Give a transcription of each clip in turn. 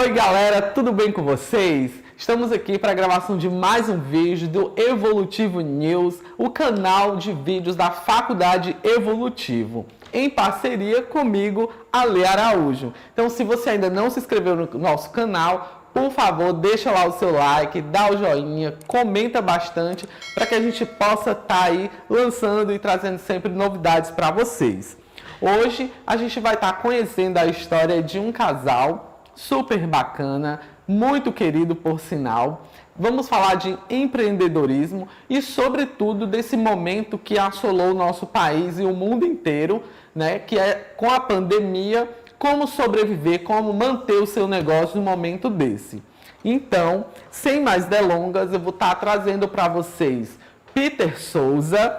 Oi galera, tudo bem com vocês? Estamos aqui para a gravação de mais um vídeo do Evolutivo News, o canal de vídeos da Faculdade Evolutivo, em parceria comigo, Ale Araújo. Então, se você ainda não se inscreveu no nosso canal, por favor, deixa lá o seu like, dá o joinha, comenta bastante para que a gente possa estar aí lançando e trazendo sempre novidades para vocês. Hoje a gente vai estar conhecendo a história de um casal super bacana, muito querido por sinal. Vamos falar de empreendedorismo e, sobretudo, desse momento que assolou o nosso país e o mundo inteiro, né? Que é com a pandemia, como sobreviver, como manter o seu negócio num momento desse. Então, sem mais delongas, eu vou estar trazendo para vocês Peter Souza,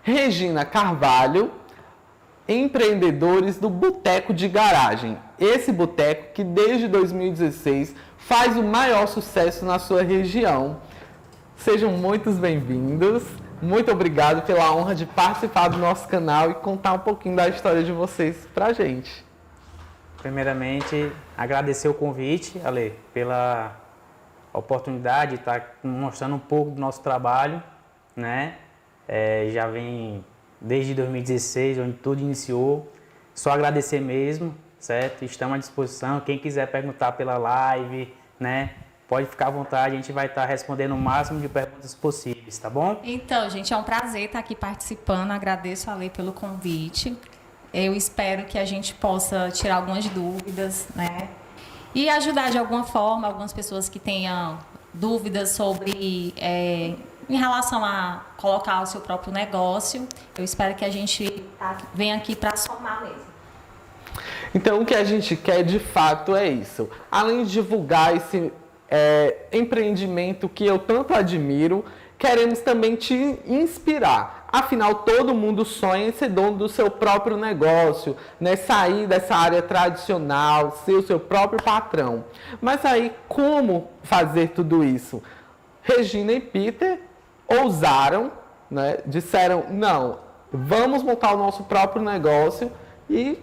Regina Carvalho, empreendedores do Boteco de Garagem. Esse boteco que desde 2016 faz o maior sucesso na sua região. Sejam muito bem-vindos. Muito obrigado pela honra de participar do nosso canal e contar um pouquinho da história de vocês pra gente. Primeiramente, agradecer o convite, Ale, pela oportunidade de estar mostrando um pouco do nosso trabalho, né? Já vem desde 2016, onde tudo iniciou. Só agradecer mesmo, certo? Estamos à disposição. Quem quiser perguntar pela live, né? Pode ficar à vontade, a gente vai estar respondendo o máximo de perguntas possíveis, tá bom? Então, gente, é um prazer estar aqui participando. Agradeço a Lei pelo convite. Eu espero que a gente possa tirar algumas dúvidas, né? E ajudar de alguma forma algumas pessoas que tenham dúvidas sobre em relação a colocar o seu próprio negócio. Eu espero que a gente venha aqui para somar mesmo. Então, o que a gente quer de fato é isso. Além de divulgar esse empreendimento que eu tanto admiro, queremos também te inspirar. Afinal, todo mundo sonha em ser dono do seu próprio negócio, né? Sair dessa área tradicional, ser o seu próprio patrão. Mas aí, como fazer tudo isso? Regina e Peter ousaram, né? Disseram, não, vamos montar o nosso próprio negócio e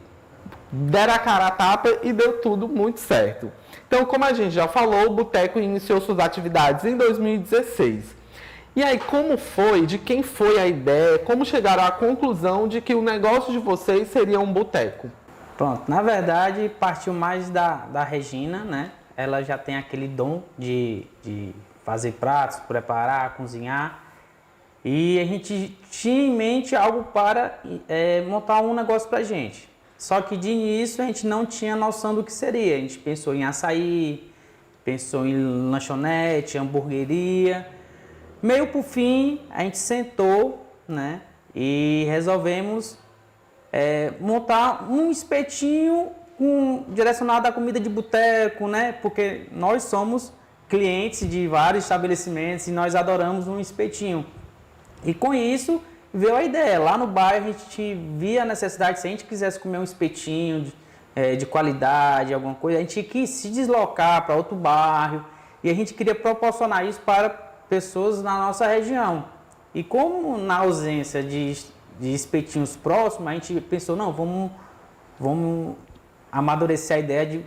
deram a cara a tapa e deu tudo muito certo. Então, como a gente já falou, o Boteco iniciou suas atividades em 2016. E aí, como foi? De quem foi a ideia? Como chegaram à conclusão de que o negócio de vocês seria um boteco? Pronto, na verdade, partiu mais da Regina, né? Ela já tem aquele dom de fazer pratos, preparar, cozinhar. E a gente tinha em mente algo para montar um negócio pra gente. Só que de início a gente não tinha noção do que seria. A gente pensou em açaí, pensou em lanchonete, hamburgueria. Meio por fim, a gente sentou, né, e resolvemos montar um espetinho direcionado à comida de boteco, né, porque nós somos clientes de vários estabelecimentos e nós adoramos um espetinho. E com isso veio a ideia. Lá no bairro a gente via a necessidade, se a gente quisesse comer um espetinho de qualidade, alguma coisa, a gente quis se deslocar para outro bairro e a gente queria proporcionar isso para pessoas na nossa região. E como na ausência de espetinhos próximos, a gente pensou, não, vamos amadurecer a ideia de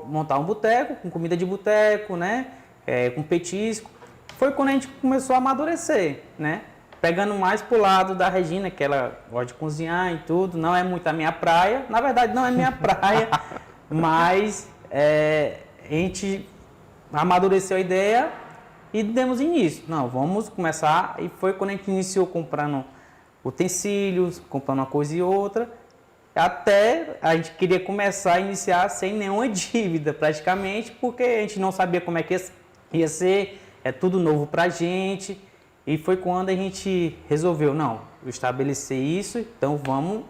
montar um boteco, com comida de boteco, né? Com petisco. Foi quando a gente começou a amadurecer, né? Pegando mais pro lado da Regina, que ela gosta de cozinhar e tudo, não é muito a minha praia, na verdade não é minha praia, mas a gente amadureceu a ideia e demos início. Não, vamos começar. E foi quando a gente iniciou comprando utensílios, comprando uma coisa e outra. Até a gente queria começar a iniciar sem nenhuma dívida, praticamente, porque a gente não sabia como é que ia ser. É tudo novo pra gente. E foi quando a gente resolveu, não, estabelecer isso, então vamos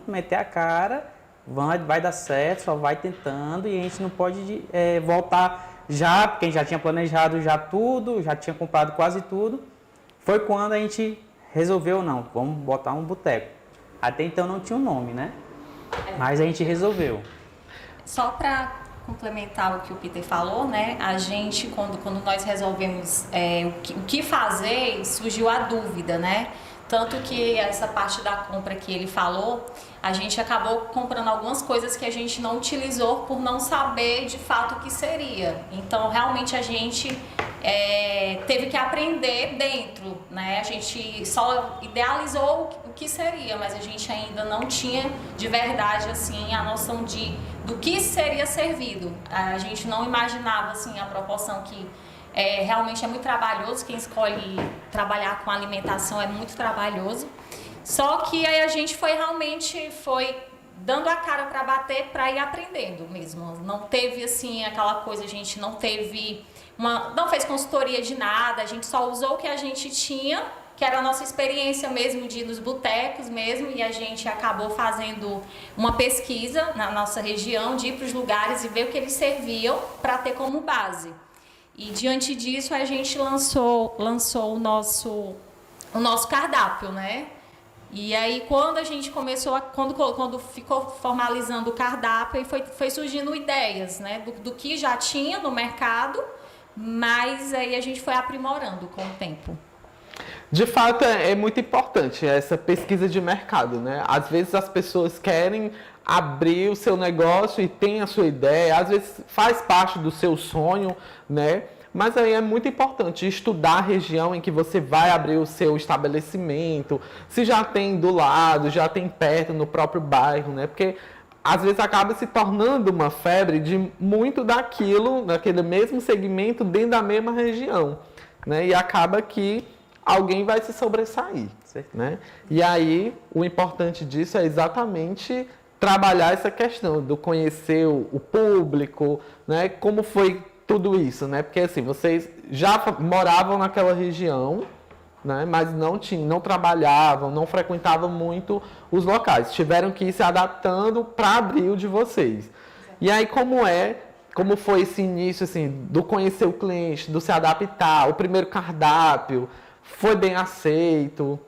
meter a cara, vai dar certo, só vai tentando e a gente não pode voltar já, porque a gente já tinha planejado já tudo, já tinha comprado quase tudo. Foi quando a gente resolveu, não, vamos botar um boteco. Até então não tinha um nome, né? Mas a gente resolveu. Só para complementar o que o Peter falou, né? A gente, quando nós resolvemos o que fazer, surgiu a dúvida, né? Tanto que essa parte da compra que ele falou, a gente acabou comprando algumas coisas que a gente não utilizou por não saber de fato o que seria. Então, realmente, a gente teve que aprender dentro, né? A gente só idealizou o que seria, mas a gente ainda não tinha de verdade assim a noção do que seria servido. A gente não imaginava assim a proporção que realmente é muito trabalhoso. Quem escolhe trabalhar com alimentação é muito trabalhoso. Só que aí a gente foi dando a cara para bater, para ir aprendendo mesmo. Não teve assim aquela coisa, a gente não fez consultoria de nada, a gente só usou o que a gente tinha, que era a nossa experiência mesmo de ir nos botecos mesmo, e a gente acabou fazendo uma pesquisa na nossa região, de ir para os lugares e ver o que eles serviam para ter como base. E diante disso a gente lançou o nosso cardápio, né? E aí quando a gente começou, quando ficou formalizando o cardápio, aí foi surgindo ideias, né? Do que já tinha no mercado, mas aí a gente foi aprimorando com o tempo. De fato, é muito importante essa pesquisa de mercado, né? Às vezes as pessoas querem abrir o seu negócio e tem a sua ideia, às vezes faz parte do seu sonho, né? Mas aí é muito importante estudar a região em que você vai abrir o seu estabelecimento, se já tem do lado, já tem perto, no próprio bairro, né? Porque às vezes acaba se tornando uma febre de muito daquele mesmo segmento dentro da mesma região, né? E acaba que alguém vai se sobressair, né? E aí o importante disso é exatamente trabalhar essa questão do conhecer o público, né? Como foi tudo isso, né? Porque assim, vocês já moravam naquela região, né? Mas não trabalhavam, não frequentavam muito os locais. Tiveram que ir se adaptando para abrir o de vocês. E aí como foi esse início assim, do conhecer o cliente, do se adaptar, o primeiro cardápio, foi bem aceito?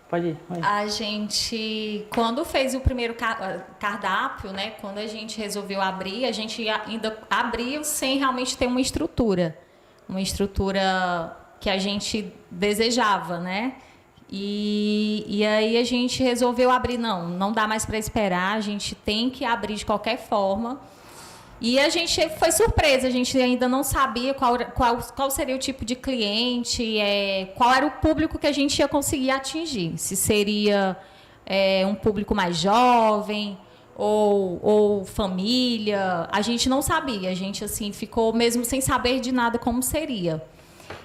Pode ir. A gente, quando fez o primeiro cardápio, né, quando a gente resolveu abrir, a gente ainda abriu sem realmente ter uma estrutura que a gente desejava, né? E aí a gente resolveu abrir, não dá mais para esperar, a gente tem que abrir de qualquer forma. E a gente foi surpresa, a gente ainda não sabia qual seria o tipo de cliente, qual era o público que a gente ia conseguir atingir. Se seria um público mais jovem ou família, a gente não sabia. A gente assim ficou mesmo sem saber de nada como seria.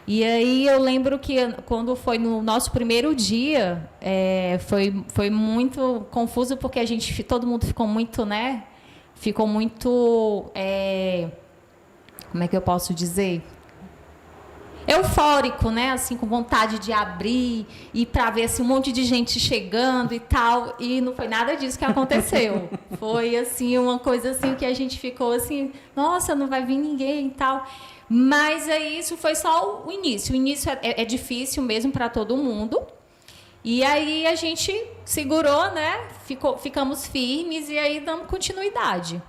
E aí eu lembro que quando foi no nosso primeiro dia, foi muito confuso porque todo mundo ficou muito, né? Ficou muito, como é que eu posso dizer? Eufórico, né? Assim, com vontade de abrir e para ver assim, um monte de gente chegando e tal. E não foi nada disso que aconteceu. Foi assim, uma coisa assim que a gente ficou assim, nossa, não vai vir ninguém e tal. Mas aí isso foi só o início. O início é difícil mesmo para todo mundo. E aí a gente segurou, né? Ficamos firmes e aí damos continuidade.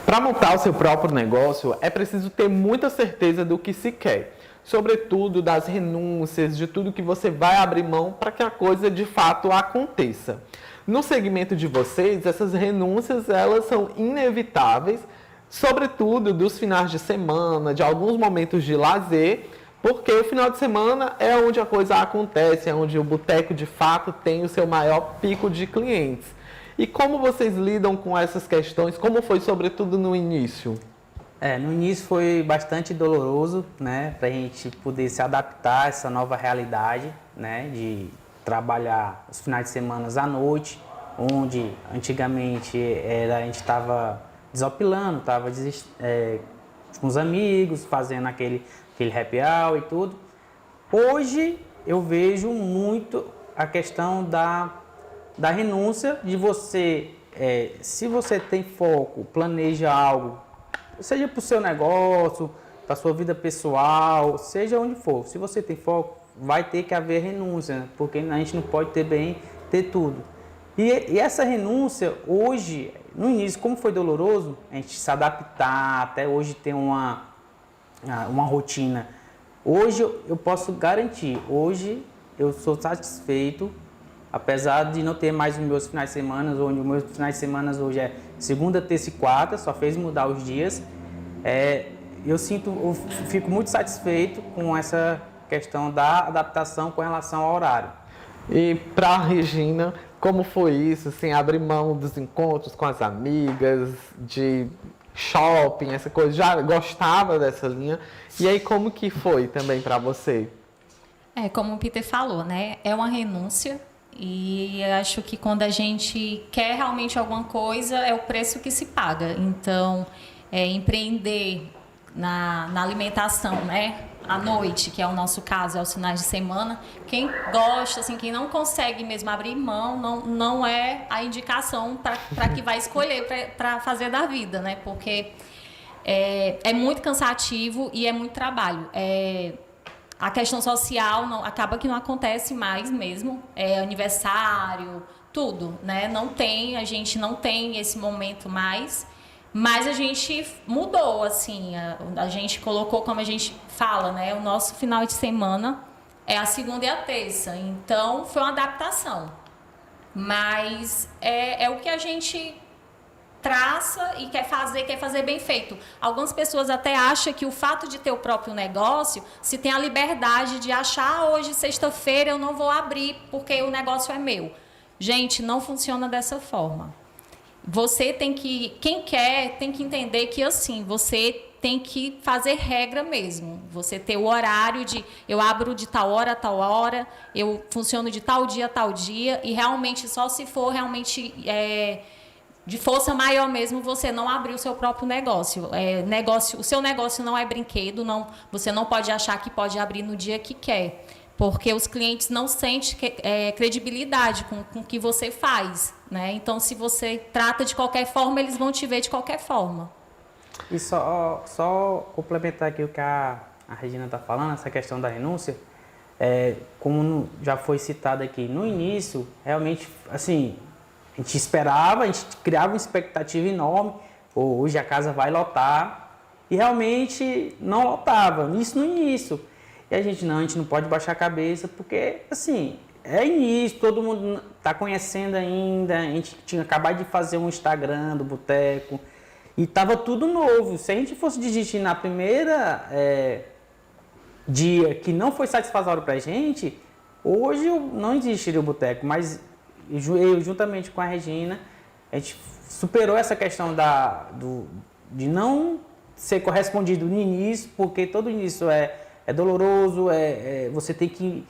Para montar o seu próprio negócio, é preciso ter muita certeza do que se quer. Sobretudo das renúncias, de tudo que você vai abrir mão para que a coisa de fato aconteça. No segmento de vocês, essas renúncias elas são inevitáveis, sobretudo dos finais de semana, de alguns momentos de lazer, porque o final de semana é onde a coisa acontece, é onde o boteco de fato tem o seu maior pico de clientes. E como vocês lidam com essas questões? Como foi sobretudo no início? No início foi bastante doloroso, né? Para a gente poder se adaptar a essa nova realidade, né? De trabalhar os finais de semana à noite, onde antigamente a gente estava desopilando, estava com os amigos, fazendo aquele happy hour e tudo. Hoje eu vejo muito a questão da renúncia de você, se você tem foco, planeja algo, seja para o seu negócio, para a sua vida pessoal, seja onde for. Se você tem foco, vai ter que haver renúncia, porque a gente não pode ter tudo. E essa renúncia, hoje, no início, como foi doloroso, a gente se adaptar, até hoje ter uma rotina. Hoje eu posso garantir, hoje eu sou satisfeito, apesar de não ter mais os meus finais de semana, onde os meus finais de semana hoje é segunda, terça e quarta, só fez mudar os dias. Eu fico muito satisfeito com essa questão da adaptação com relação ao horário. E para a Regina, como foi isso, assim, abrir mão dos encontros com as amigas, de shopping, essa coisa, já gostava dessa linha? E aí como que foi também para você? Como o Peter falou, né? É uma renúncia e acho que quando a gente quer realmente alguma coisa, é o preço que se paga. Então, empreender na alimentação, né? À noite, que é o nosso caso, é os finais de semana. Quem gosta, assim, quem não consegue mesmo abrir mão, não é a indicação para que vai escolher para fazer da vida, né? Porque é muito cansativo e é muito trabalho. A questão social acaba que não acontece mais mesmo. Aniversário, tudo, né? A gente não tem esse momento mais. Mas a gente mudou, assim, a gente colocou, como a gente fala, né? O nosso final de semana é a segunda e a terça. Então, foi uma adaptação. Mas é o que a gente traça e quer fazer bem feito. Algumas pessoas até acham que o fato de ter o próprio negócio, se tem a liberdade de achar, hoje, sexta-feira, eu não vou abrir porque o negócio é meu. Gente, não funciona dessa forma. Você quem quer, tem que entender que, assim, você tem que fazer regra mesmo. Você ter o horário de, eu abro de tal hora a tal hora, eu funciono de tal dia a tal dia, e realmente só se for realmente de força maior mesmo, você não abrir o seu próprio negócio. O seu negócio não é brinquedo, você não pode achar que pode abrir no dia que quer. Porque os clientes não sentem credibilidade com o que você faz, né? Então, se você trata de qualquer forma, eles vão te ver de qualquer forma. E só complementar aqui o que a Regina está falando, essa questão da renúncia, como já foi citado aqui no início, realmente, assim, a gente esperava, a gente criava uma expectativa enorme, hoje a casa vai lotar, e realmente não lotava, isso no início. E a gente não pode baixar a cabeça, porque, assim, é início, todo mundo está conhecendo ainda, a gente tinha acabado de fazer um Instagram do boteco, e estava tudo novo. Se a gente fosse desistir na primeira dia que não foi satisfatório para a gente, hoje não existiria o boteco, mas eu, juntamente com a Regina, a gente superou essa questão de não ser correspondido no início, porque todo início é doloroso, você tem que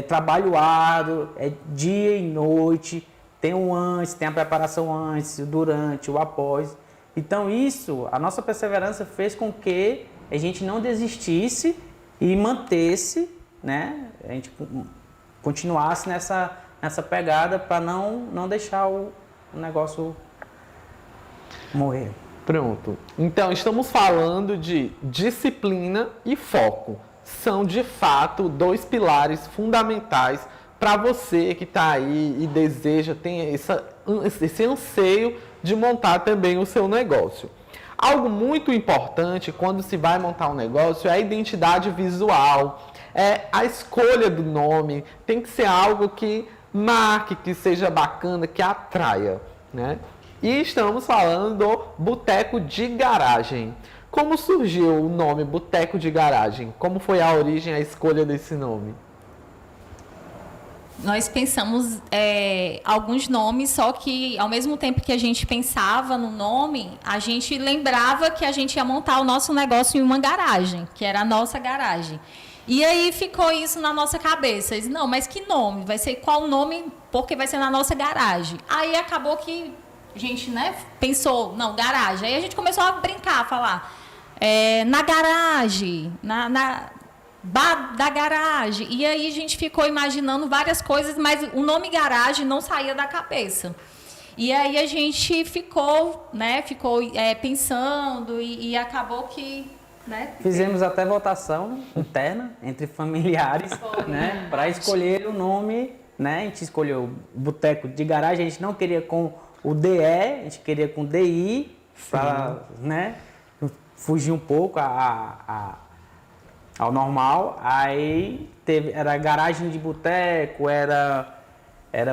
trabalho árduo, dia e noite, tem o antes, tem a preparação antes, o durante, o após. Então a nossa perseverança fez com que a gente não desistisse e mantesse, né? A gente continuasse nessa pegada para não deixar o negócio morrer. Pronto. Então, estamos falando de disciplina e foco. São, de fato, dois pilares fundamentais para você que está aí e deseja, tem esse anseio de montar também o seu negócio. Algo muito importante quando se vai montar um negócio é a identidade visual, a escolha do nome. Tem que ser algo que marque, que seja bacana, que atraia, né? E estamos falando do Boteco de Garagem. Como surgiu o nome Boteco de Garagem? Como foi a origem, a escolha desse nome? Nós pensamos alguns nomes, só que ao mesmo tempo que a gente pensava no nome, a gente lembrava que a gente ia montar o nosso negócio em uma garagem, que era a nossa garagem. E aí ficou isso na nossa cabeça. Disse, não, mas que nome? Vai ser qual nome? Porque vai ser na nossa garagem. Aí acabou que a gente, né, pensou, não, garagem. Aí a gente começou a brincar, a falar na garagem, na bar da garagem. E aí a gente ficou imaginando várias coisas, mas o nome garagem não saía da cabeça. E aí a gente ficou pensando e acabou que... né? Fizemos até votação interna entre familiares, né, para escolher o nome, né? A gente escolheu Boteco de Garagem, a gente não queria com o DE, a gente queria com DI, para, né, fugir um pouco a ao normal. Aí era garagem de boteco, era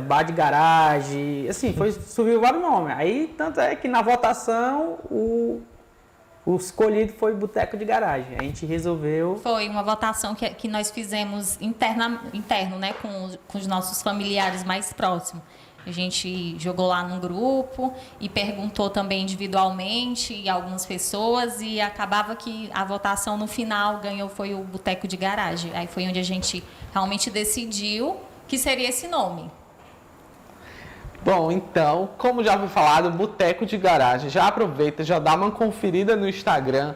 bar de garagem, assim, subiu vários nomes. Aí, tanto é que na votação, o escolhido foi boteco de garagem. A gente resolveu... Foi uma votação que nós fizemos interno, né, com os nossos familiares mais próximos. A gente jogou lá num grupo e perguntou também individualmente a algumas pessoas e acabava que a votação no final ganhou foi o boteco de garagem. Aí foi onde a gente realmente decidiu que seria esse nome. Bom, então, como já foi falado, Boteco de Garagem. Já aproveita, já dá uma conferida no Instagram,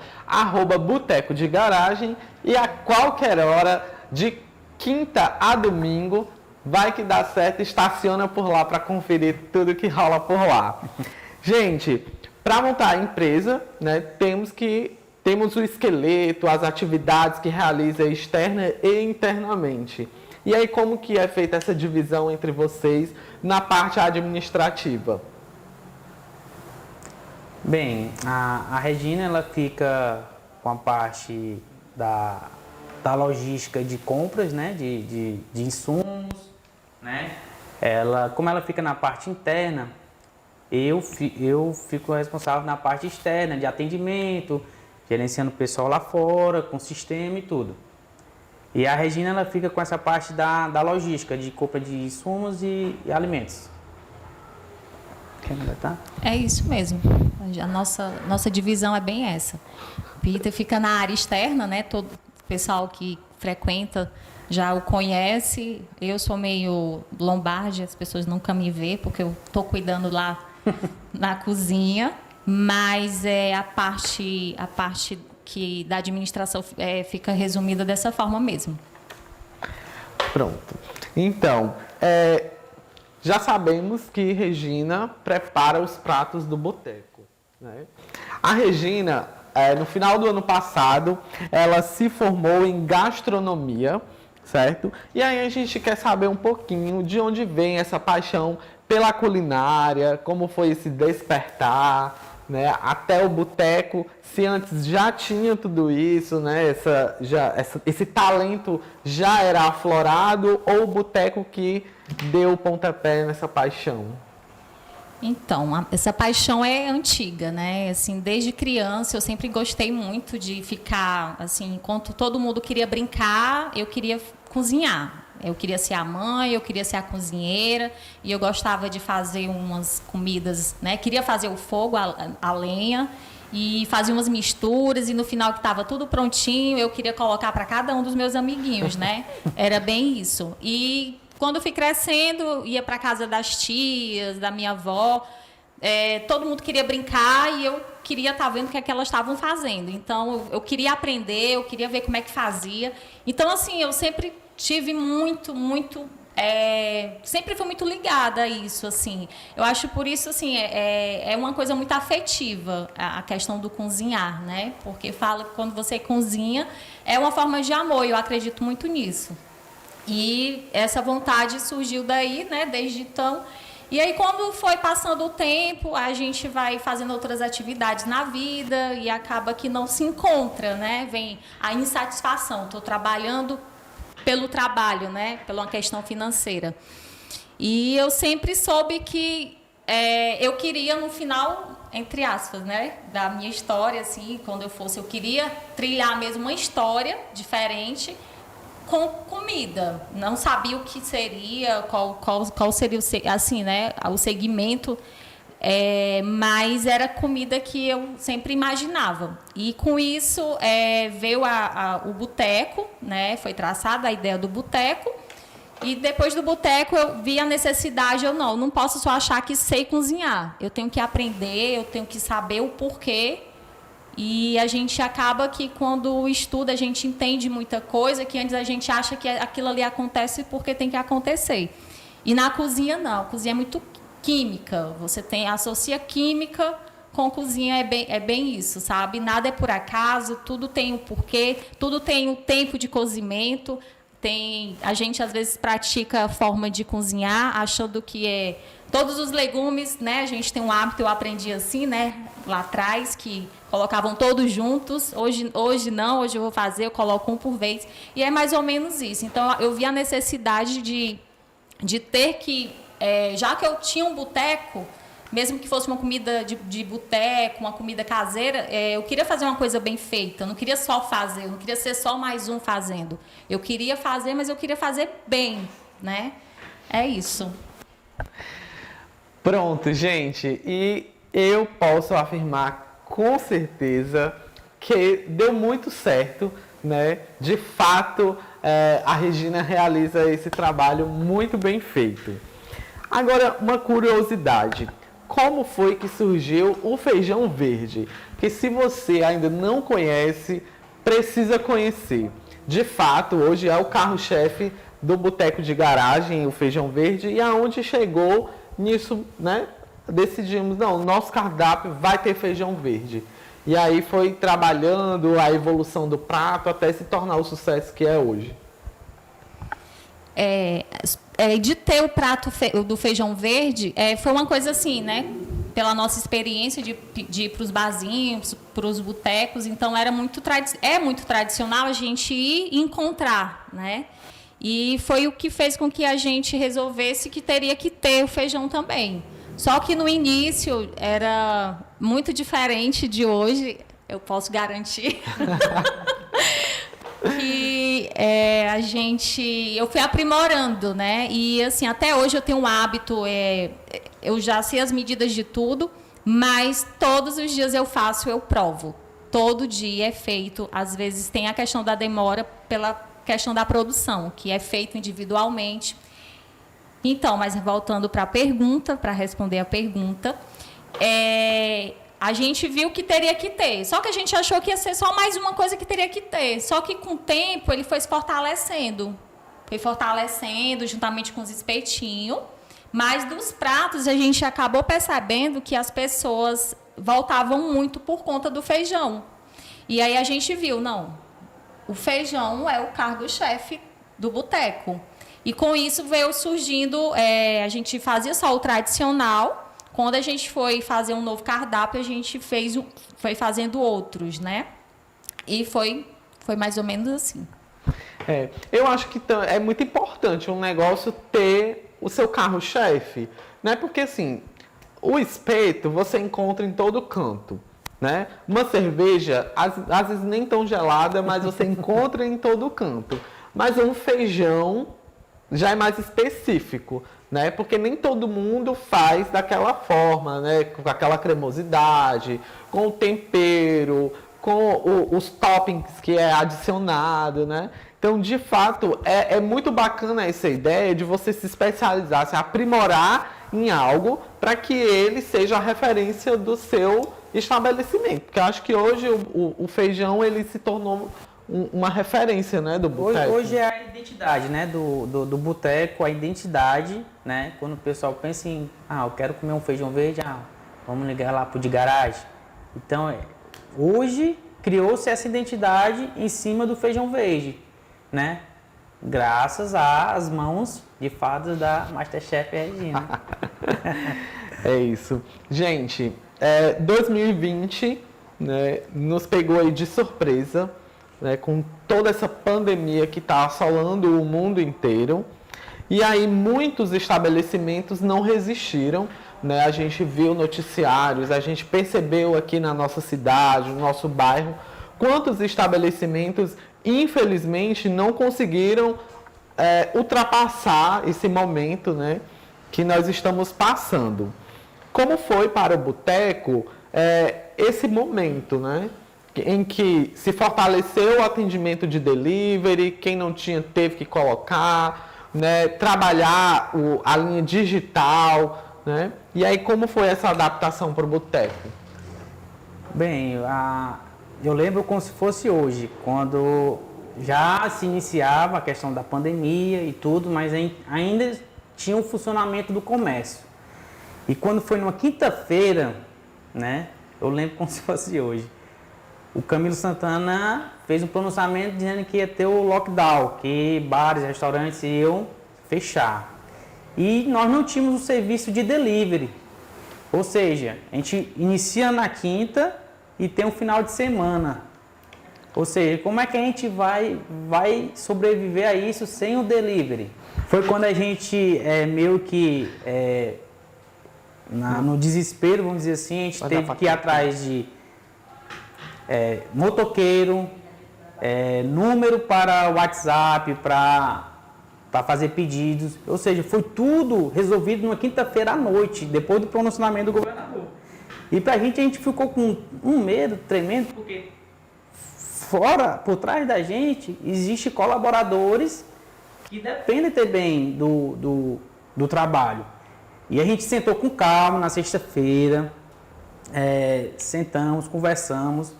@Boteco de Garagem, e a qualquer hora, de quinta a domingo, vai que dá certo, estaciona por lá para conferir tudo que rola por lá. Gente, para montar a empresa, né, temos o esqueleto, as atividades que realiza externa e internamente. E aí, como que é feita essa divisão entre vocês na parte administrativa? Bem, a Regina, ela fica com a parte da logística de compras, né, de insumos, né? Como ela fica na parte interna, eu fico responsável na parte externa, de atendimento, gerenciando o pessoal lá fora, com sistema e tudo. E a Regina, ela fica com essa parte da logística, de compra de insumos e alimentos. Quer completar? É isso mesmo. A nossa divisão é bem essa. Peter fica na área externa, né? Todo o pessoal que frequenta já o conhece. Eu sou meio lombarde, as pessoas nunca me vê, porque eu estou cuidando lá na cozinha. Mas a parte que da administração fica resumida dessa forma mesmo. Pronto. Então, já sabemos que Regina prepara os pratos do boteco, né? A Regina, no final do ano passado, ela se formou em gastronomia, certo? E aí a gente quer saber um pouquinho de onde vem essa paixão pela culinária, como foi esse despertar, né, até o boteco, se antes já tinha tudo isso, né, esse talento já era aflorado, ou o boteco que deu o pontapé nessa paixão? Então, essa paixão é antiga, né? Assim, desde criança eu sempre gostei muito de ficar, assim, enquanto todo mundo queria brincar, eu queria cozinhar. Eu queria ser a mãe, eu queria ser a cozinheira, e eu gostava de fazer umas comidas, né? Queria fazer o fogo, a lenha, e fazia umas misturas, e no final que estava tudo prontinho, eu queria colocar para cada um dos meus amiguinhos, né? Era bem isso. E quando fui crescendo, ia para casa das tias, da minha avó, todo mundo queria brincar e eu queria estar vendo o que é que elas estavam fazendo. Então, eu queria aprender, eu queria ver como é que fazia. Então, assim, eu sempre tive sempre fui muito ligada a isso, assim. Eu acho por isso, assim, é uma coisa muito afetiva a questão do cozinhar, né? Porque fala que quando você cozinha é uma forma de amor, e eu acredito muito nisso. E essa vontade surgiu daí, né? Desde então. E aí, quando foi passando o tempo, a gente vai fazendo outras atividades na vida e acaba que não se encontra, né? Vem a insatisfação. Estou trabalhando pelo trabalho, né? Pela uma questão financeira. E eu sempre soube que eu queria, no final, entre aspas, né? Da minha história, assim, quando eu queria trilhar mesmo uma história diferente com comida. Não sabia o que seria, qual seria assim, né, o segmento, mas era comida que eu sempre imaginava. E com isso veio o boteco, né, foi traçada a ideia do boteco, e depois do boteco eu vi a necessidade, eu não posso só achar que sei cozinhar, eu tenho que aprender, eu tenho que saber o porquê. E a gente acaba que, quando estuda, a gente entende muita coisa, que antes a gente acha que aquilo ali acontece porque tem que acontecer. E na cozinha, não. A cozinha é muito química. Você associa química com cozinha, é bem isso, sabe? Nada é por acaso, tudo tem um porquê, tudo tem um tempo de cozimento. A gente, às vezes, pratica a forma de cozinhar, achando que Todos os legumes, né? A gente tem um hábito, eu aprendi assim, né? Lá atrás, que colocavam todos juntos. Hoje não, hoje eu vou fazer, eu coloco um por vez. E é mais ou menos isso. Então, eu vi a necessidade de ter que... já que eu tinha um boteco, mesmo que fosse uma comida de boteco, uma comida caseira, eu queria fazer uma coisa bem feita. Eu não queria só fazer, eu não queria ser só mais um fazendo. Eu queria fazer, mas eu queria fazer bem, né? É isso. Pronto, gente. E eu posso afirmar com certeza que deu muito certo, né? De fato, a Regina realiza esse trabalho muito bem feito. Agora, uma curiosidade. Como foi que surgiu o feijão verde? Que se você ainda não conhece, precisa conhecer. De fato, hoje é o carro-chefe do Boteco de Garagem, o feijão verde, e aonde chegou nisso, né? Decidimos, não, nosso cardápio vai ter feijão verde. E aí foi trabalhando a evolução do prato até se tornar o sucesso que é hoje. De ter o prato do feijão verde, foi uma coisa assim, né? Pela nossa experiência de ir para os barzinhos, para os botecos, então é muito tradicional a gente ir e encontrar, né? E foi o que fez com que a gente resolvesse que teria que ter o feijão também. Só que no início era muito diferente de hoje, eu posso garantir. Que eu fui aprimorando, né? E assim, até hoje eu tenho um hábito, eu já sei as medidas de tudo, mas todos os dias eu faço, eu provo. Todo dia é feito. Às vezes tem a questão da demora pela questão da produção, que é feito individualmente. Então, mas voltando para a pergunta, para responder a pergunta, a gente viu que teria que ter. Só que a gente achou que ia ser só mais uma coisa que teria que ter. Só que com o tempo ele foi se fortalecendo. Foi fortalecendo juntamente com os espetinhos. Mas dos pratos a gente acabou percebendo que as pessoas voltavam muito por conta do feijão. E aí a gente viu, não, o feijão é o cargo-chefe do boteco. E com isso veio surgindo, a gente fazia só o tradicional. Quando a gente foi fazer um novo cardápio, a gente foi fazendo outros, né? E foi mais ou menos assim. Eu acho que é muito importante um negócio ter o seu carro-chefe, né? Porque assim, o espeto você encontra em todo canto, né? Uma cerveja, às vezes nem tão gelada, mas você encontra em todo canto. Mas um feijão já é mais específico, né? Porque nem todo mundo faz daquela forma, né? Com aquela cremosidade, com o tempero, com os toppings que é adicionado, né? Então, de fato, é muito bacana essa ideia de você se especializar, se aprimorar em algo para que ele seja a referência do seu estabelecimento. Porque eu acho que hoje o feijão ele se tornou uma referência, né, do boteco. Hoje é a identidade, né, do boteco, a identidade, né, quando o pessoal pensa em, eu quero comer um feijão verde, vamos ligar lá pro de garagem. Então, hoje criou-se essa identidade em cima do feijão verde, né, graças às mãos de fadas da Masterchef Regina. É isso. Gente, 2020, né, nos pegou aí de surpresa, né, com toda essa pandemia que está assolando o mundo inteiro. E aí muitos estabelecimentos não resistiram, né? A gente viu noticiários, a gente percebeu aqui na nossa cidade, no nosso bairro, quantos estabelecimentos, infelizmente, não conseguiram ultrapassar esse momento, né, que nós estamos passando. Como foi para o boteco esse momento, né? Em que se fortaleceu o atendimento de delivery, quem não tinha teve que colocar, né, trabalhar a linha digital, né? E aí como foi essa adaptação para o boteco? Bem, eu lembro como se fosse hoje, quando já se iniciava a questão da pandemia e tudo, mas ainda tinha o funcionamento do comércio. E quando foi numa quinta-feira, né, eu lembro como se fosse hoje, o Camilo Santana fez um pronunciamento dizendo que ia ter o lockdown, que bares, restaurantes iam fechar. E nós não tínhamos o serviço de delivery. Ou seja, a gente inicia na quinta e tem um final de semana. Ou seja, como é que a gente vai sobreviver a isso sem o delivery? Foi quando a gente meio que, no desespero, vamos dizer assim, a gente teve que ir atrás de motoqueiro, número para WhatsApp, para fazer pedidos. Ou seja, foi tudo resolvido numa quinta-feira à noite, depois do pronunciamento do governador. E pra gente, a gente ficou com um medo tremendo, porque por trás da gente, existem colaboradores que dependem também do trabalho. E a gente sentou com calma na sexta-feira, sentamos, conversamos,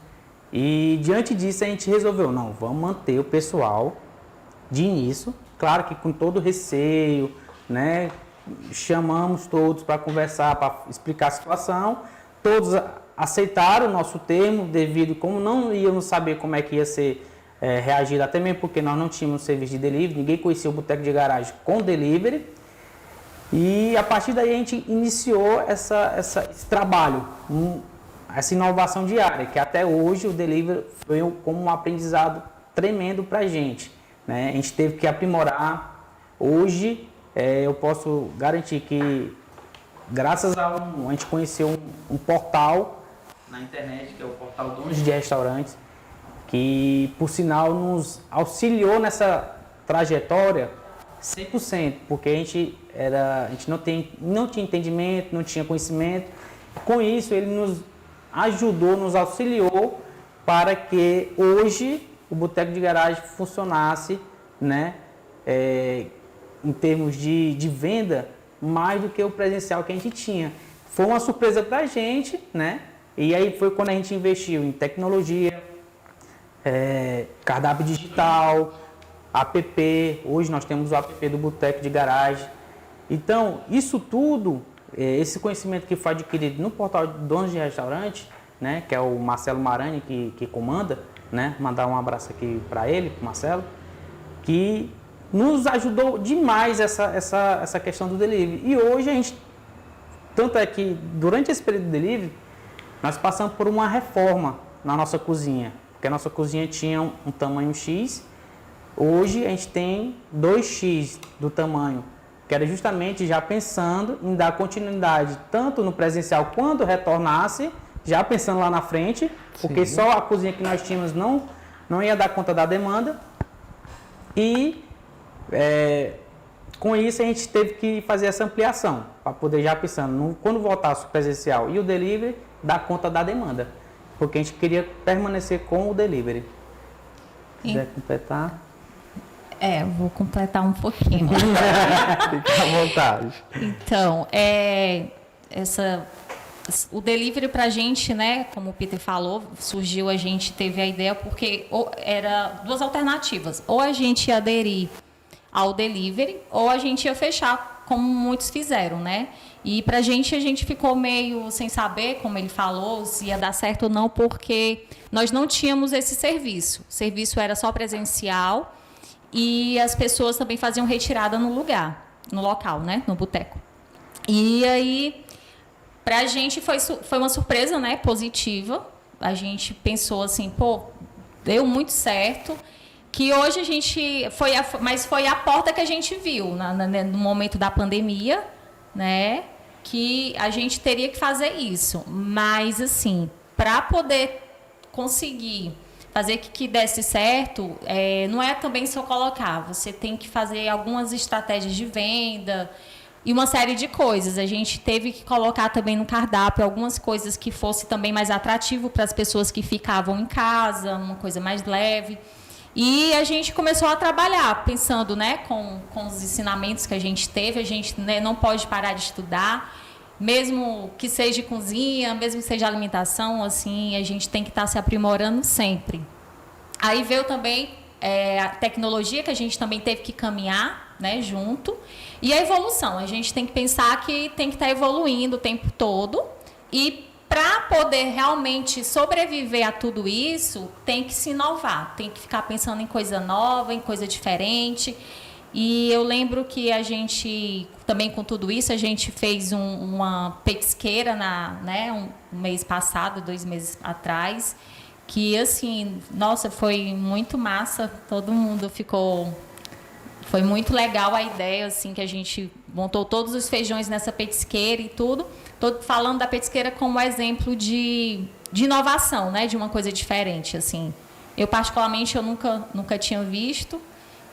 e diante disso a gente resolveu, não, vamos manter o pessoal de início, claro que com todo receio, né? Chamamos todos para conversar, para explicar a situação, todos aceitaram o nosso termo, devido como não íamos saber como é que ia ser reagido, até mesmo porque nós não tínhamos serviço de delivery, ninguém conhecia o boteco de garagem com delivery. E a partir daí a gente iniciou esse trabalho, essa inovação diária, que até hoje o delivery foi como um aprendizado tremendo para a gente, né? A gente teve que aprimorar. Hoje eu posso garantir que, graças a gente conheceu um portal na internet, que é o portal Donos de Restaurantes, que por sinal nos auxiliou nessa trajetória 100%, porque a gente não tinha entendimento, não tinha conhecimento. Com isso, ele nos ajudou, nos auxiliou para que hoje o boteco de garagem funcionasse, né, em termos de venda, mais do que o presencial que a gente tinha. Foi uma surpresa para a gente, né? E aí foi quando a gente investiu em tecnologia, cardápio digital, app. Hoje nós temos o app do boteco de garagem. Então, isso tudo, esse conhecimento que foi adquirido no portal de Donos de Restaurante, né, que é o Marcelo Marani que comanda, né, mandar um abraço aqui para ele, Marcelo, que nos ajudou demais essa questão do delivery. E hoje a gente, tanto é que durante esse período de delivery, nós passamos por uma reforma na nossa cozinha, porque a nossa cozinha tinha um tamanho X, hoje a gente tem 2x do tamanho, que era justamente já pensando em dar continuidade tanto no presencial quando retornasse, já pensando lá na frente, porque sim, só a cozinha que nós tínhamos não ia dar conta da demanda. E com isso a gente teve que fazer essa ampliação, para poder já pensando, quando voltasse o presencial e o delivery, dar conta da demanda, porque a gente queria permanecer com o delivery. Se quiser completar. Vou completar um pouquinho. Fique à vontade. Então, o delivery para a gente, né, como o Peter falou, a gente teve a ideia porque era duas alternativas. Ou a gente ia aderir ao delivery, ou a gente ia fechar, como muitos fizeram, né? E para a gente ficou meio sem saber, como ele falou, se ia dar certo ou não, porque nós não tínhamos esse serviço. O serviço era só presencial e as pessoas também faziam retirada no local, né, no boteco. E aí, para a gente foi uma surpresa, né, positiva. A gente pensou assim, deu muito certo. Que hoje a gente mas foi a porta que a gente viu no momento da pandemia, né? Que a gente teria que fazer isso. Mas assim, para poder conseguir fazer que desse certo, não é também só colocar. Você tem que fazer algumas estratégias de venda e uma série de coisas. A gente teve que colocar também no cardápio algumas coisas que fosse também mais atrativo para as pessoas que ficavam em casa, uma coisa mais leve. E a gente começou a trabalhar, pensando, né, com os ensinamentos que a gente teve. A gente, né, não pode parar de estudar, mesmo que seja cozinha, mesmo que seja alimentação, assim, a gente tem que estar se aprimorando sempre. Aí veio também a tecnologia, que a gente também teve que caminhar, né, junto. E a evolução, a gente tem que pensar que tem que estar evoluindo o tempo todo. E para poder realmente sobreviver a tudo isso, tem que se inovar, tem que ficar pensando em coisa nova, em coisa diferente. E eu lembro que a gente, também com tudo isso, a gente fez uma petisqueira um mês passado, 2 meses atrás, que assim, nossa, foi muito massa, todo mundo ficou... Foi muito legal a ideia, assim, que a gente montou todos os feijões nessa petisqueira e tudo. Tô falando da petisqueira como exemplo de inovação, né? De uma coisa diferente, assim. Eu, particularmente, eu nunca tinha visto,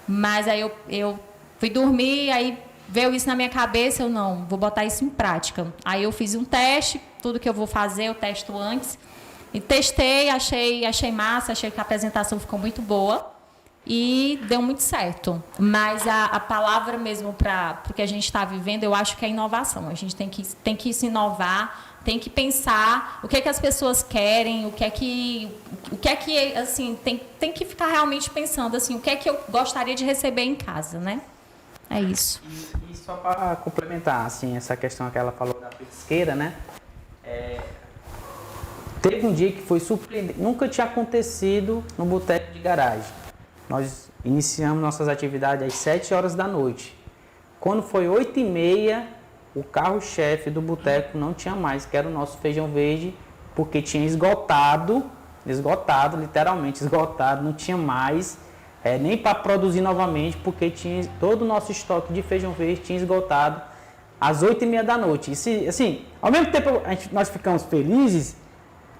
mas aí eu fui dormir, aí veio isso na minha cabeça, eu não, vou botar isso em prática. Aí eu fiz um teste, tudo que eu vou fazer eu testo antes. E testei, achei massa, achei que a apresentação ficou muito boa. E deu muito certo. Mas a palavra mesmo para o que a gente está vivendo, eu acho que é inovação. A gente tem que se inovar, tem que pensar o que é que as pessoas querem, o que é que assim, tem que ficar realmente pensando assim, o que é que eu gostaria de receber em casa, né? É isso. E só para complementar, assim, essa questão que ela falou da petisqueira, né? Teve um dia que foi surpreendente, nunca tinha acontecido no boteco de garagem. Nós iniciamos nossas atividades às 7 horas da noite. Quando foi 8h30, o carro-chefe do boteco não tinha mais, que era o nosso feijão verde, porque tinha esgotado, literalmente esgotado, não tinha mais, nem para produzir novamente, porque tinha todo o nosso estoque de feijão verde tinha esgotado às 8h30 da noite. E, assim, ao mesmo tempo nós ficamos felizes.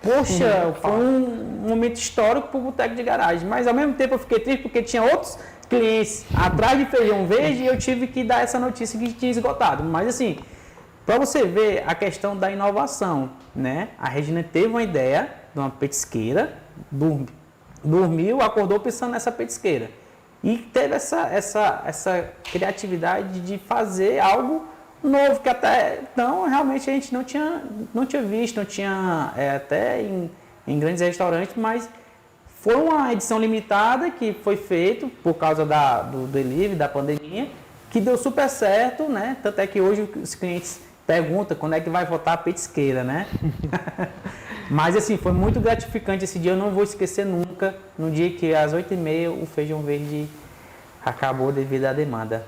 Poxa, foi um momento histórico para o boteco de garagem, mas ao mesmo tempo eu fiquei triste porque tinha outros clientes atrás de feijão verde e eu tive que dar essa notícia que tinha esgotado. Mas assim, para você ver a questão da inovação, né? A Regina teve uma ideia de uma petisqueira, dormiu, acordou pensando nessa petisqueira e teve essa criatividade de fazer algo novo, que até então realmente a gente não tinha visto, não tinha até em grandes restaurantes, mas foi uma edição limitada que foi feito por causa do delivery, da pandemia, que deu super certo, né? Tanto é que hoje os clientes perguntam quando é que vai voltar a petisqueira, né? Mas assim, foi muito gratificante esse dia, eu não vou esquecer nunca, no dia que às 8h30 o feijão verde acabou devido à demanda.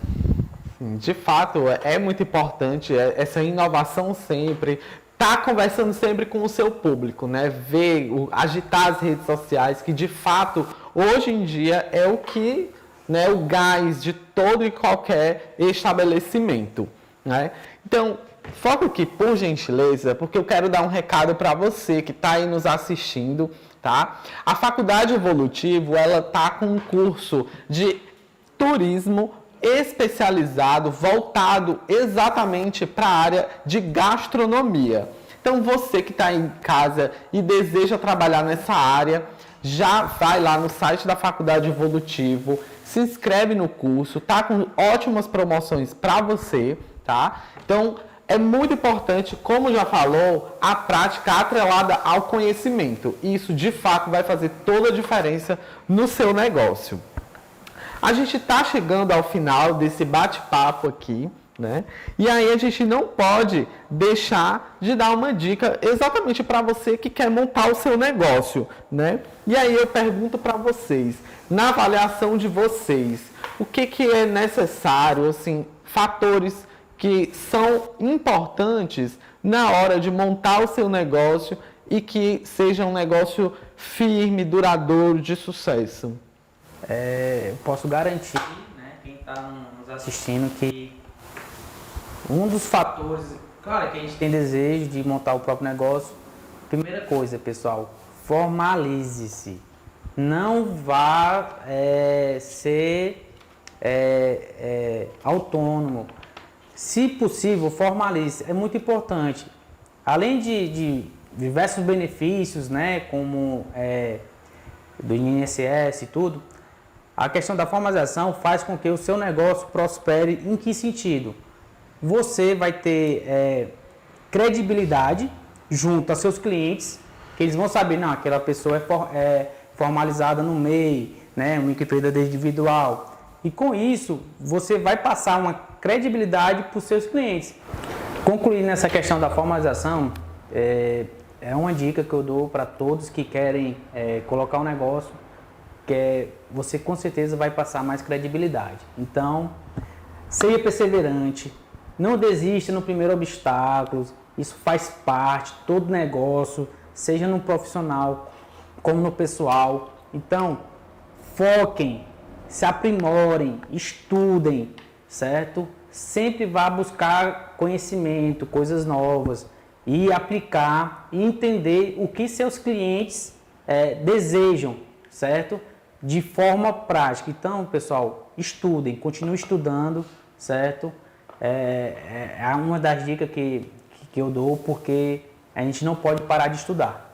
De fato, é muito importante essa inovação sempre, tá conversando sempre com o seu público, né? Ver, agitar as redes sociais, que de fato, hoje em dia, é o que, né, o gás de todo e qualquer estabelecimento, né? Então, foca aqui, por gentileza, porque eu quero dar um recado para você que está aí nos assistindo, tá? A Faculdade Evolutivo, ela tá com um curso de turismo especializado, voltado exatamente para a área de gastronomia. Então, você que está em casa e deseja trabalhar nessa área, já vai lá no site da Faculdade Evolutivo, se inscreve no curso, tá com ótimas promoções para você, tá? Então, é muito importante, como já falou, a prática atrelada ao conhecimento. Isso, de fato, vai fazer toda a diferença no seu negócio. A gente está chegando ao final desse bate-papo aqui, né? E aí a gente não pode deixar de dar uma dica exatamente para você que quer montar o seu negócio, né? E aí eu pergunto para vocês, na avaliação de vocês, o que é necessário, assim, fatores que são importantes na hora de montar o seu negócio e que seja um negócio firme, duradouro, de sucesso? Eu posso garantir, né, quem está nos assistindo, que um dos fatores, claro que a gente tem desejo de montar o próprio negócio, primeira coisa, pessoal, formalize-se. Não vá ser autônomo. Se possível, formalize. É muito importante. Além de diversos benefícios, né, como do INSS e tudo, a questão da formalização faz com que o seu negócio prospere. Em que sentido? Você vai ter credibilidade junto a seus clientes, que eles vão saber, não, aquela pessoa é formalizada no MEI, né, uma microempreendedor individual. E com isso, você vai passar uma credibilidade para os seus clientes. Concluindo essa questão da formalização, é uma dica que eu dou para todos que querem colocar um negócio. você com certeza vai passar mais credibilidade. Então, seja perseverante, não desista no primeiro obstáculo, isso faz parte, todo negócio, seja no profissional como no pessoal. Então, foquem, se aprimorem, estudem, certo? Sempre vá buscar conhecimento, coisas novas e aplicar e entender o que seus clientes desejam, certo? De forma prática. Então, pessoal, estudem, continuem estudando, certo? É uma das dicas que eu dou, porque a gente não pode parar de estudar.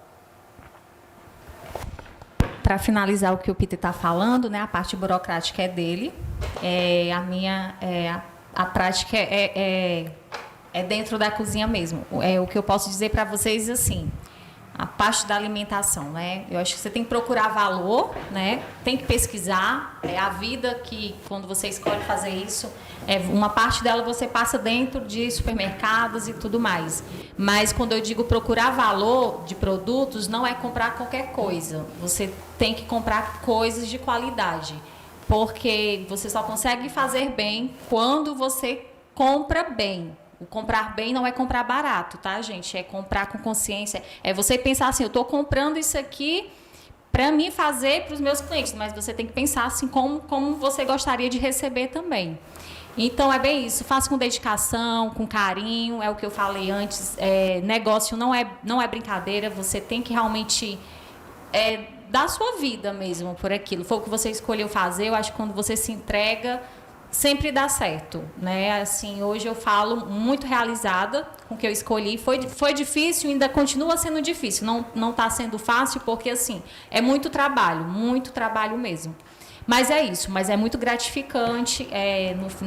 Para finalizar o que o Peter está falando, né, a parte burocrática é dele, a prática é dentro da cozinha mesmo. O que eu posso dizer para vocês assim, a parte da alimentação, né? Eu acho que você tem que procurar valor, né? Tem que pesquisar. A vida que, quando você escolhe fazer isso, uma parte dela você passa dentro de supermercados e tudo mais. Mas quando eu digo procurar valor de produtos, não é comprar qualquer coisa. Você tem que comprar coisas de qualidade. Porque você só consegue fazer bem quando você compra bem. O comprar bem não é comprar barato, tá, gente? É comprar com consciência. É você pensar assim, eu estou comprando isso aqui para mim fazer para os meus clientes, mas você tem que pensar assim como você gostaria de receber também. Então, é bem isso. Faça com dedicação, com carinho. É o que eu falei antes. Negócio não é brincadeira. Você tem que realmente dar a sua vida mesmo por aquilo. Foi o que você escolheu fazer. Eu acho que quando você se entrega, sempre dá certo, né? Assim, hoje eu falo muito realizada com o que eu escolhi. Foi difícil, ainda continua sendo difícil. Não está sendo fácil porque, assim, é muito trabalho mesmo. Mas é isso, mas é muito gratificante,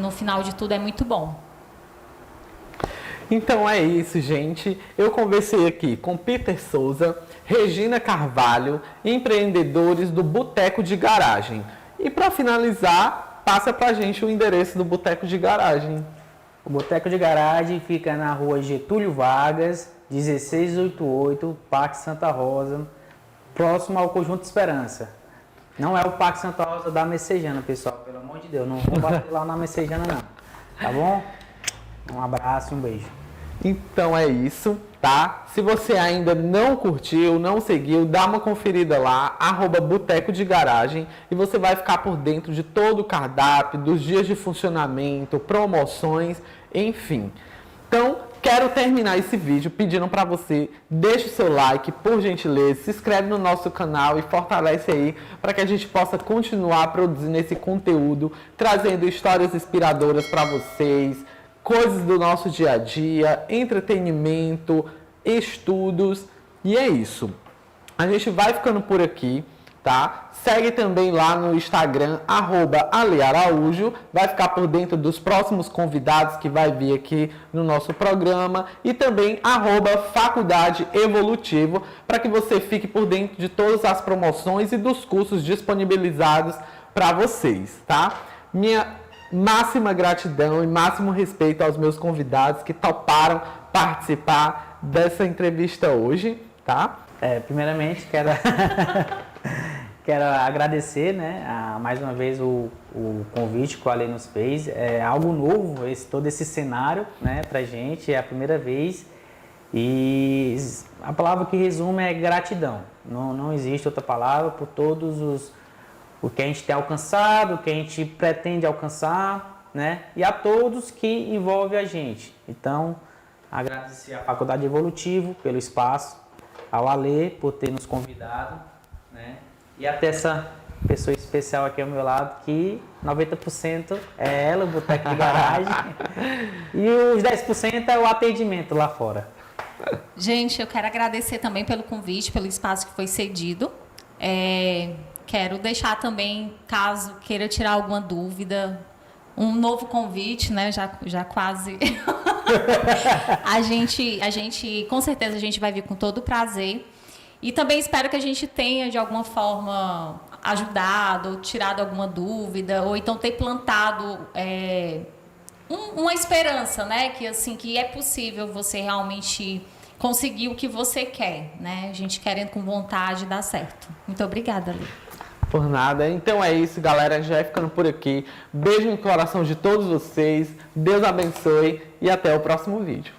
no final de tudo é muito bom. Então é isso, gente. Eu conversei aqui com Peter Souza, Regina Carvalho, empreendedores do Boteco de Garagem. E para finalizar, passa pra gente o endereço do Boteco de Garagem. O Boteco de Garagem fica na rua Getúlio Vargas, 1688, Parque Santa Rosa, próximo ao Conjunto Esperança. Não é o Parque Santa Rosa da Messejana, pessoal, pelo amor de Deus, não vou bater lá na Messejana não, tá bom? Um abraço e um beijo. Então é isso, tá? Se você ainda não curtiu, não seguiu, dá uma conferida lá, @Boteco de Garagem, e você vai ficar por dentro de todo o cardápio, dos dias de funcionamento, promoções, enfim. Então, quero terminar esse vídeo pedindo para você, deixe o seu like, por gentileza, se inscreve no nosso canal e fortalece aí para que a gente possa continuar produzindo esse conteúdo, trazendo histórias inspiradoras para vocês, coisas do nosso dia a dia, entretenimento, estudos, e é isso. A gente vai ficando por aqui, tá? Segue também lá no Instagram, @AleAraújo, vai ficar por dentro dos próximos convidados que vai vir aqui no nosso programa, e também @Faculdade Evolutivo, para que você fique por dentro de todas as promoções e dos cursos disponibilizados para vocês, tá? Minha máxima gratidão e máximo respeito aos meus convidados que toparam participar dessa entrevista hoje, tá? Primeiramente, quero agradecer, né, mais uma vez o convite que o Ale nos fez. É algo novo, todo esse cenário, né, pra gente, é a primeira vez. E a palavra que resume é gratidão. Não existe outra palavra por todos o que a gente tem alcançado, o que a gente pretende alcançar, né? E a todos que envolvem a gente. Então, agradecer à Faculdade Evolutivo pelo espaço, ao Ale por ter nos convidado, né? E até essa pessoa especial aqui ao meu lado, que 90% é ela, o Boteco de Garagem, e os 10% é o atendimento lá fora. Gente, eu quero agradecer também pelo convite, pelo espaço que foi cedido. Quero deixar também, caso queira tirar alguma dúvida, um novo convite, né? Já quase. a gente, com certeza, a gente vai vir com todo o prazer. E também espero que a gente tenha, de alguma forma, ajudado, ou tirado alguma dúvida, ou então ter plantado uma esperança, né? Que, assim, que é possível você realmente conseguir o que você quer, né? A gente querendo com vontade dar certo. Muito obrigada, Lê. Por nada. Então é isso, galera. Já vai ficando por aqui. Beijo no coração de todos vocês. Deus abençoe e até o próximo vídeo.